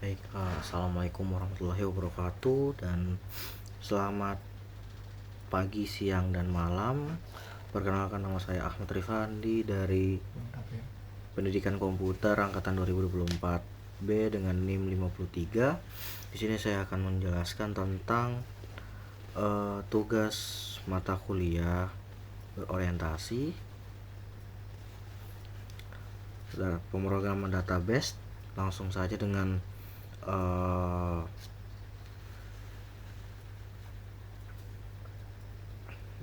Baik, assalamualaikum warahmatullahi wabarakatuh, dan selamat pagi, siang, dan malam. Perkenalkan, nama saya Ahmad Rifandi dari Pendidikan Komputer Angkatan 2024 B dengan NIM 53. Di sini saya akan menjelaskan tentang tugas mata kuliah berorientasi pemrograman database. Langsung saja dengan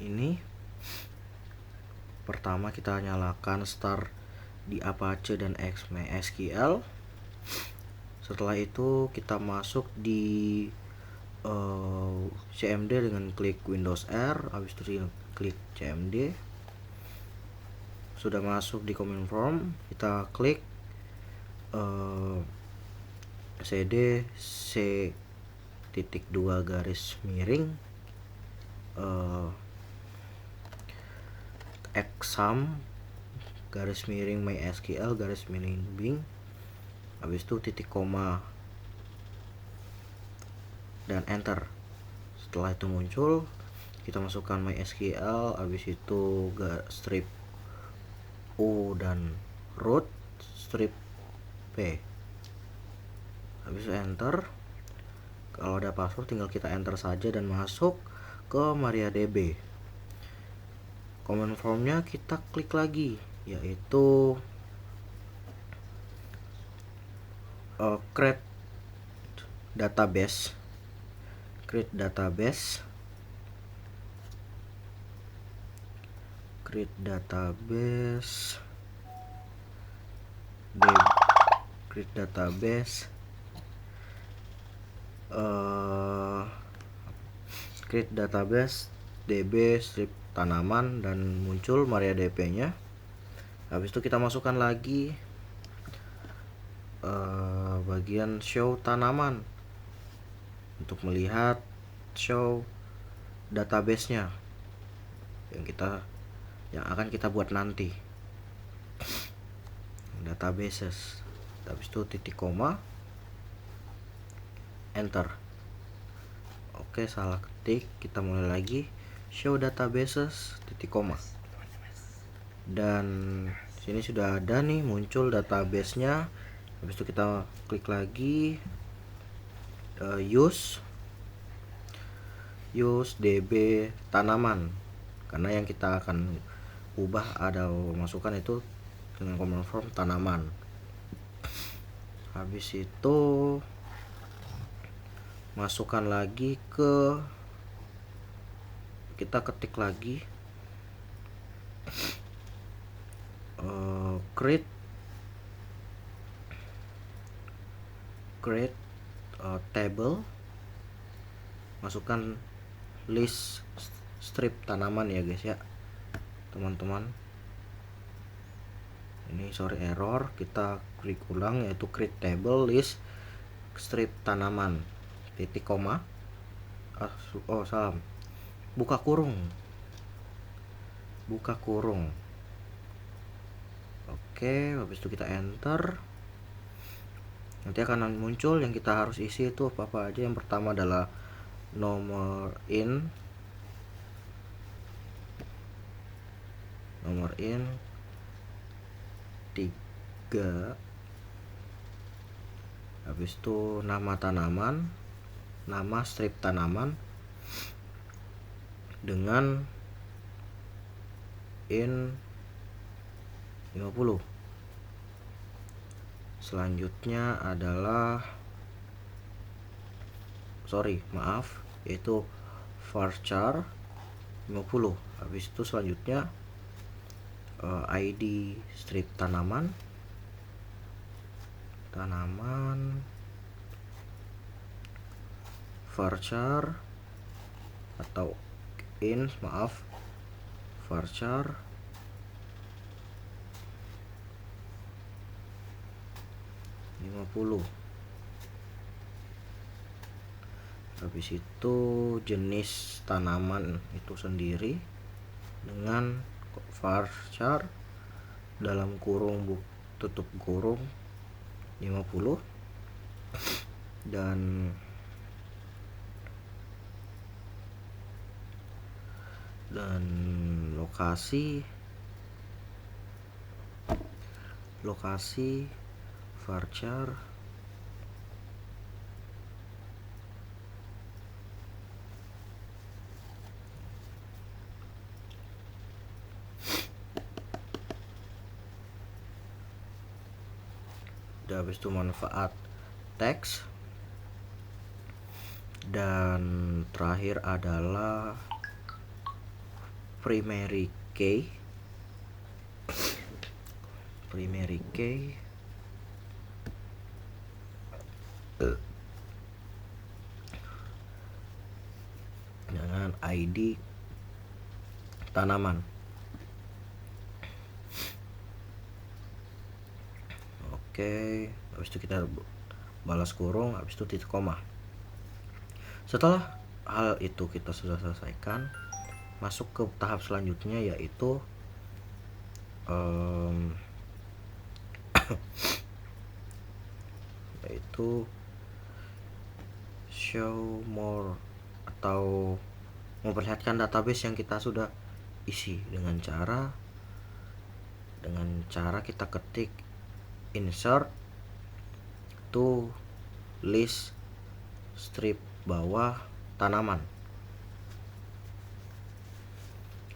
ini. Pertama, kita nyalakan start di Apache dan MySQL. Setelah itu kita masuk di CMD dengan klik Windows R. Habis itu klik CMD. Sudah masuk di command prompt, kita klik cd C.2 garis miring exam garis miring MySQL garis miring Bing. Habis itu titik koma dan enter. Setelah itu muncul, kita masukkan MySQL, habis itu strip U dan root strip P. Habis itu enter. Kalau ada password tinggal kita enter saja dan masuk ke MariaDB. Command formnya kita klik lagi, yaitu create database create database DB strip tanaman, dan muncul MariaDB nya. Habis itu kita masukkan lagi bagian show tanaman untuk melihat show database-nya yang akan kita buat nanti, databases. Habis itu titik koma, enter. Oke, salah ketik, kita mulai lagi, show databases titik koma, dan sini sudah ada nih, muncul database-nya. Habis itu kita klik lagi use DB tanaman, karena yang kita akan ubah ada masukkan itu dengan command prompt tanaman. Habis itu masukkan lagi kita ketik lagi create table, masukkan list strip tanaman ya guys ya teman-teman. Ini sorry error, kita klik ulang, yaitu create table list strip tanaman titik koma, salah, buka kurung. Oke, habis itu kita enter. Nanti akan muncul yang kita harus isi itu apa aja. Yang pertama adalah nomor in 3. Habis itu nama tanaman, nama strip tanaman dengan in 50. Selanjutnya adalah yaitu varchar 50. Habis itu selanjutnya ID strip tanaman varchar atau varchar 50. Habis itu jenis tanaman itu sendiri dengan varchar dalam kurung tutup kurung 50. dan lokasi varchar dan habis itu manfaat teks, dan terakhir adalah primary key dengan ID tanaman. Oke, habis itu kita balas kurung, habis itu titik koma. Setelah hal itu kita sudah selesaikan, masuk ke tahap selanjutnya, yaitu show more atau memperlihatkan database yang kita sudah isi dengan cara kita ketik insert to list strip bawah tanaman,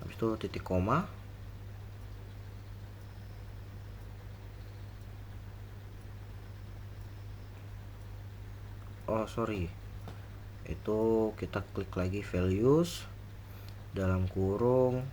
habis itu titik koma, itu kita klik lagi values dalam kurung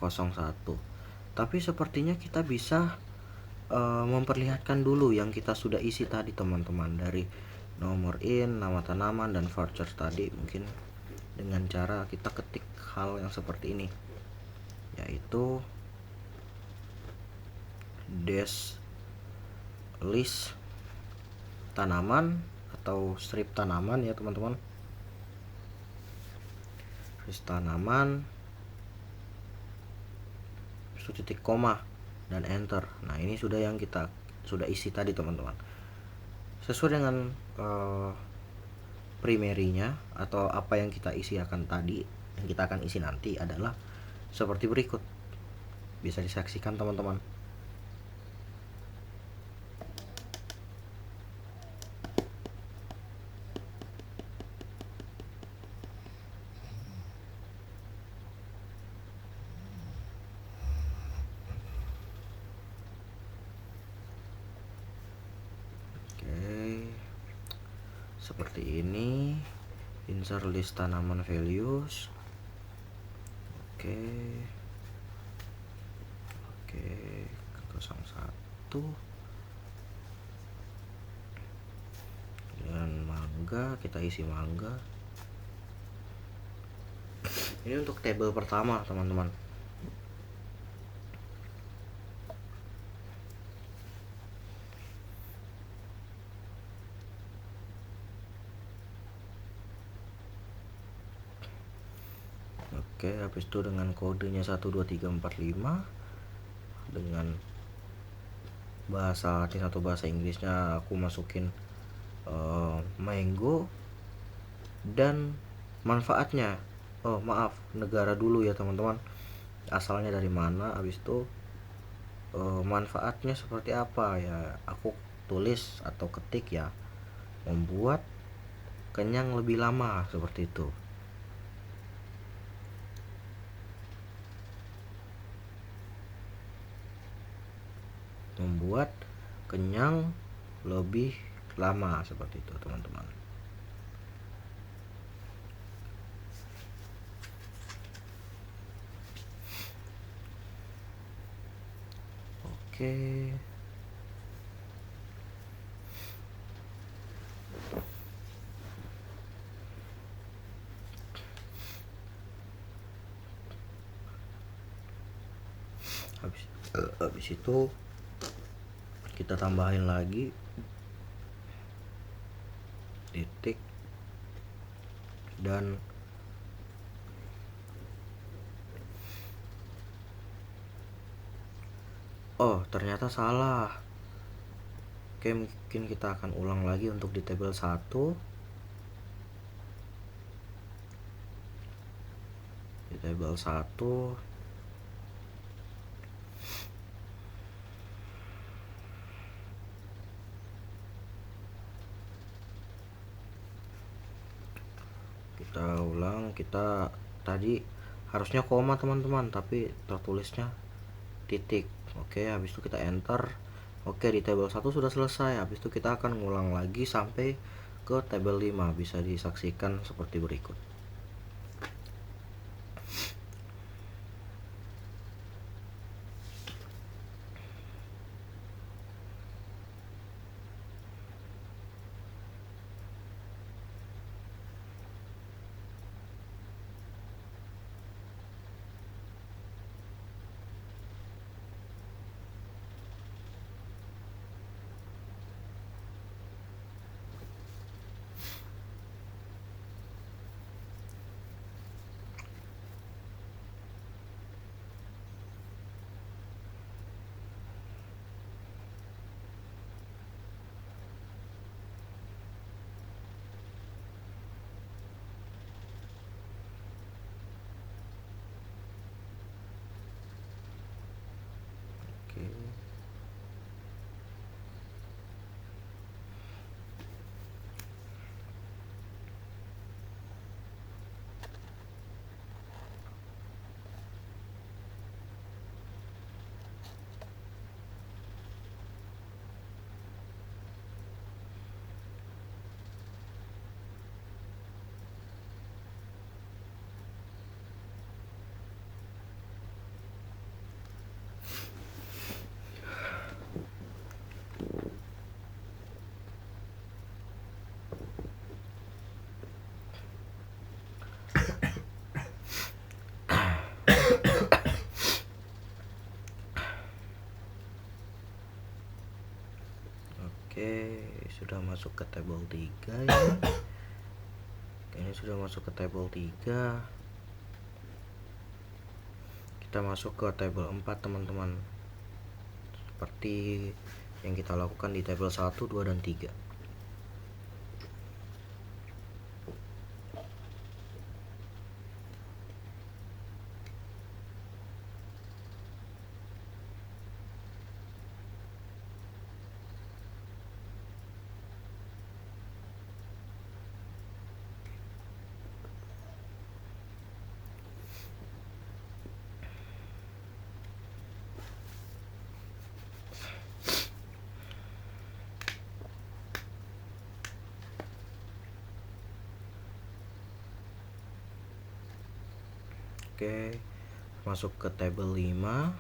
(01). Tapi sepertinya kita bisa memperlihatkan dulu yang kita sudah isi tadi teman-teman, dari nomor in, nama tanaman, dan varchar tadi, mungkin dengan cara kita ketik hal yang seperti ini, yaitu dash list tanaman atau strip tanaman ya teman-teman, list tanaman, titik koma, dan enter. Nah, ini sudah yang kita sudah isi tadi teman-teman. Sesuai dengan primary-nya atau apa yang kita isi akan tadi, yang kita akan isi nanti adalah seperti berikut. Bisa disaksikan teman-teman. Seperti ini, insert list tanaman values. Oke, 01 dengan mangga, kita isi mangga. Ini untuk tabel pertama teman-teman. Oke, habis itu dengan kodenya 12345 dengan bahasa Latin atau bahasa Inggrisnya aku masukin mango, dan manfaatnya, negara dulu ya teman-teman, asalnya dari mana, habis itu manfaatnya seperti apa ya, aku tulis atau ketik ya, membuat kenyang lebih lama, seperti itu. Membuat kenyang lebih lama, seperti itu teman-teman. Oke, habis itu kita tambahin lagi titik dan Oh, ternyata salah. Oke, mungkin kita akan ulang lagi untuk di tabel 1. Di tabel 1 kita ulang. Kita tadi harusnya koma teman-teman, tapi tertulisnya titik. Oke, habis itu kita enter. Oke, di tabel 1 sudah selesai. Habis itu kita akan ngulang lagi sampai ke tabel 5. Bisa disaksikan seperti berikut. Oke. Oke, sudah masuk ke table 3 ya. Ini sudah masuk ke table 3. Kita masuk ke table 4 teman-teman. Seperti yang kita lakukan di table 1, 2, dan 3. Oke, masuk ke table 5.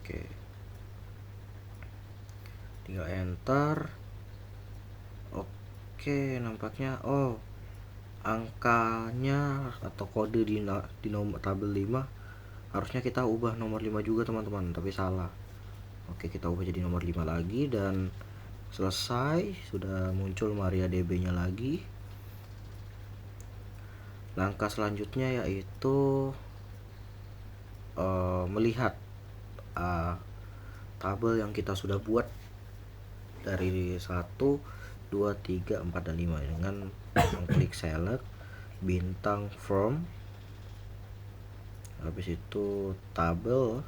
Oke, tinggal enter. Oke, nampaknya angkanya atau kode di nomor tabel 5 harusnya kita ubah nomor 5 juga teman-teman, tapi salah. Oke, kita ubah jadi nomor 5 lagi dan selesai. Sudah muncul MariaDB nya lagi. Langkah selanjutnya yaitu melihat tabel yang kita sudah buat dari 1, 2, 3, 4, dan 5 dengan mengklik select bintang from, habis itu tabel,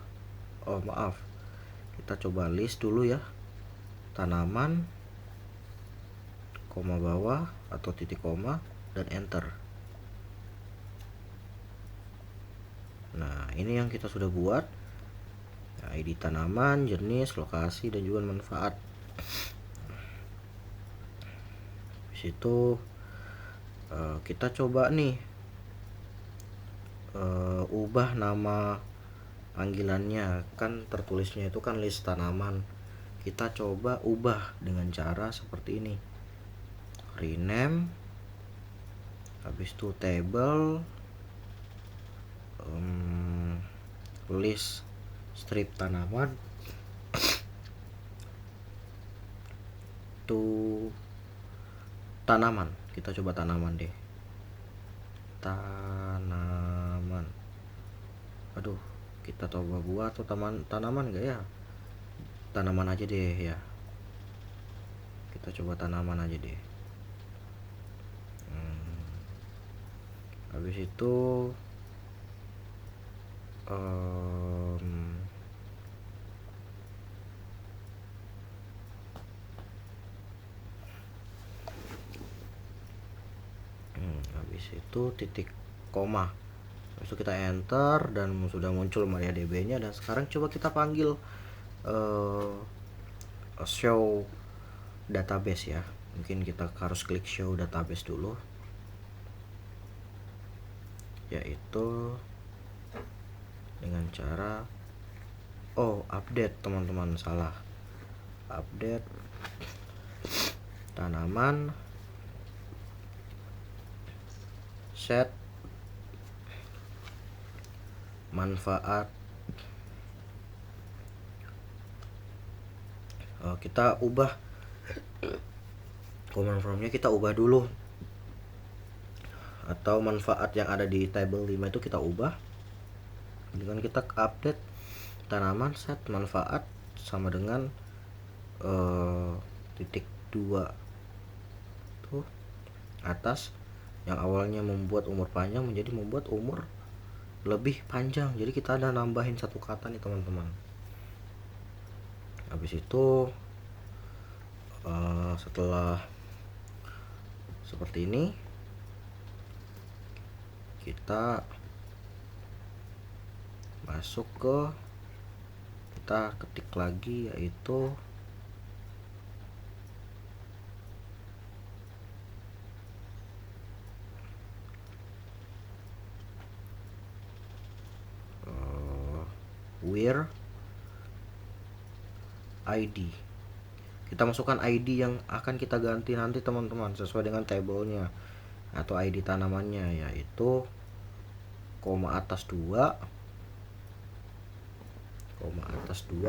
kita coba list dulu ya, tanaman, koma bawah atau titik koma, dan enter. Nah, ini yang kita sudah buat. ID tanaman, jenis, lokasi, dan juga manfaat. Di situ kita coba nih ubah nama panggilannya, kan tertulisnya itu kan list tanaman. Kita coba ubah dengan cara seperti ini, rename, habis itu table, list strip tanaman to tanaman. Kita coba tanaman deh, tanaman. Aduh, kita coba buat tuh tanaman enggak ya? Tanaman aja deh ya. Kita coba tanaman aja deh. Habis itu habis itu titik koma. Habis itu kita enter dan sudah muncul MariaDB nya. Dan sekarang coba kita panggil show database ya. Mungkin kita harus klik show database dulu, yaitu dengan cara update, teman-teman, salah, update tanaman, set manfaat. Kita ubah command formnya, kita ubah dulu, atau manfaat yang ada di table 5 itu kita ubah dengan kita update tanaman set manfaat sama dengan titik 2 tuh atas, yang awalnya membuat umur panjang menjadi membuat umur lebih panjang. Jadi kita ada nambahin satu kata nih, teman-teman. Habis itu setelah seperti ini, kita masuk ke, kita ketik lagi, yaitu where ID. Kita masukkan ID yang akan kita ganti nanti, teman-teman, sesuai dengan tabelnya atau ID tanamannya, yaitu koma atas 2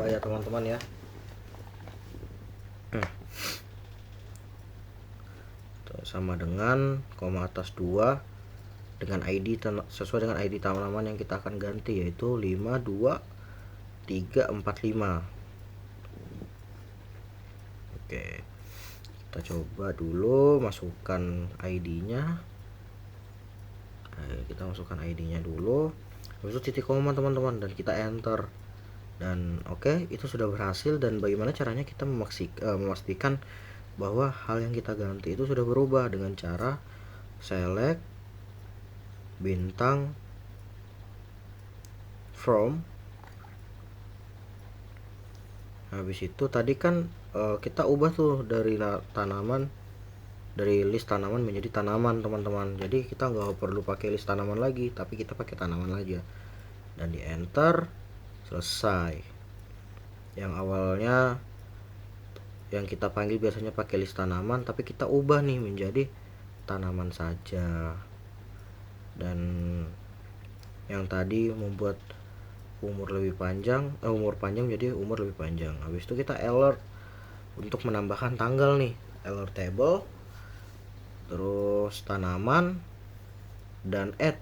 ya, teman-teman ya. Sama dengan koma atas 2 dengan ID sesuai dengan ID tanaman yang kita akan ganti, yaitu 52345. Oke, kita coba dulu masukkan ID-nya. Kita masukkan ID-nya dulu, habis itu titik koma, teman-teman, dan kita enter. Dan oke, itu sudah berhasil. Dan bagaimana caranya kita memastikan bahwa hal yang kita ganti itu sudah berubah? Dengan cara select bintang from. Habis itu tadi kan kita ubah tuh dari tanaman, dari list tanaman menjadi tanaman, teman-teman. Jadi kita nggak perlu pakai list tanaman lagi, tapi kita pakai tanaman aja, dan di enter. Selesai. Yang awalnya yang kita panggil biasanya pakai list tanaman, tapi kita ubah nih menjadi tanaman saja. Dan yang tadi membuat umur panjang jadi umur lebih panjang. Habis itu kita alert untuk menambahkan tanggal nih, alert table, terus tanaman, dan add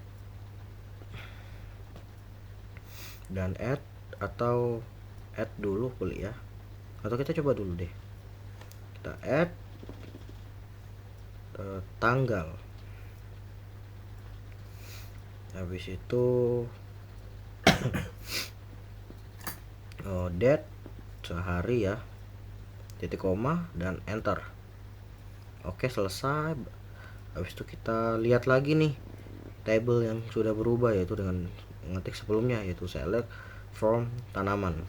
atau add dulu kali ya, atau kita coba dulu deh, kita add tanggal. Habis itu date sehari ya, titik koma, dan enter. Oke, selesai. Habis itu kita lihat lagi nih table yang sudah berubah, yaitu dengan mengetik sebelumnya, yaitu select from tanaman.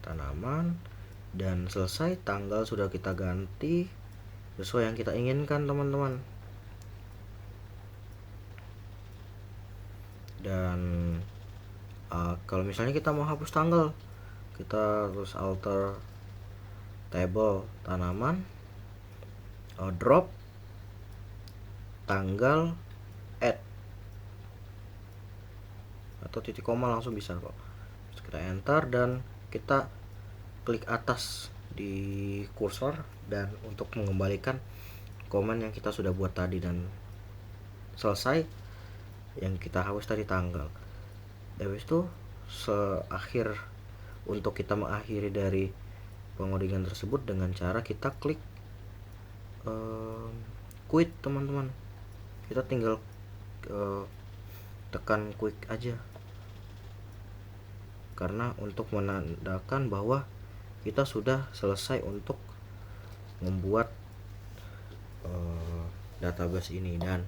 Tanaman, dan selesai. Tanggal sudah kita ganti sesuai yang kita inginkan teman-teman. Dan kalau misalnya kita mau hapus tanggal, kita terus alter table tanaman, drop tanggal, add, atau titik koma langsung bisa kok. Terus kita enter dan kita klik atas di kursor dan untuk mengembalikan komen yang kita sudah buat tadi, dan selesai yang kita hapus tadi tanggal. Habis itu seakhir untuk kita mengakhiri dari pengodingan tersebut dengan cara kita klik quit teman-teman. Kita tinggal tekan quick aja, karena untuk menandakan bahwa kita sudah selesai untuk membuat database ini. Dan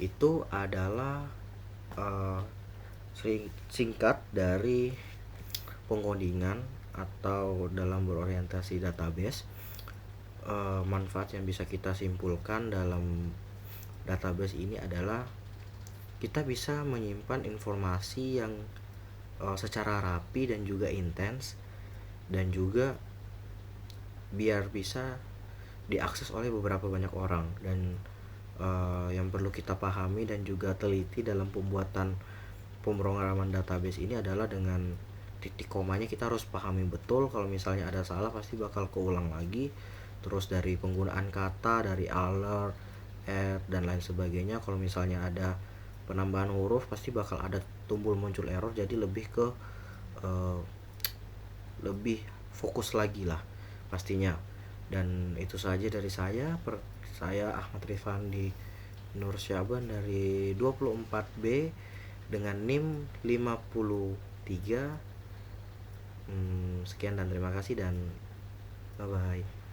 itu adalah singkat dari pengodingan atau dalam berorientasi database. Manfaat yang bisa kita simpulkan dalam database ini adalah kita bisa menyimpan informasi yang secara rapi dan juga intens, dan juga biar bisa diakses oleh beberapa banyak orang. Dan yang perlu kita pahami dan juga teliti dalam pembuatan pemrograman database ini adalah dengan titik komanya kita harus pahami betul. Kalau misalnya ada salah pasti bakal keulang lagi. Terus dari penggunaan kata, dari alert, add, dan lain sebagainya. Kalau misalnya ada penambahan huruf pasti bakal ada muncul error. Jadi lebih ke lebih fokus lagi lah pastinya. Dan itu saja dari saya. Saya Ahmad Rifandi Nur Syaban dari 24B dengan NIM 53. Sekian dan terima kasih dan bye bye.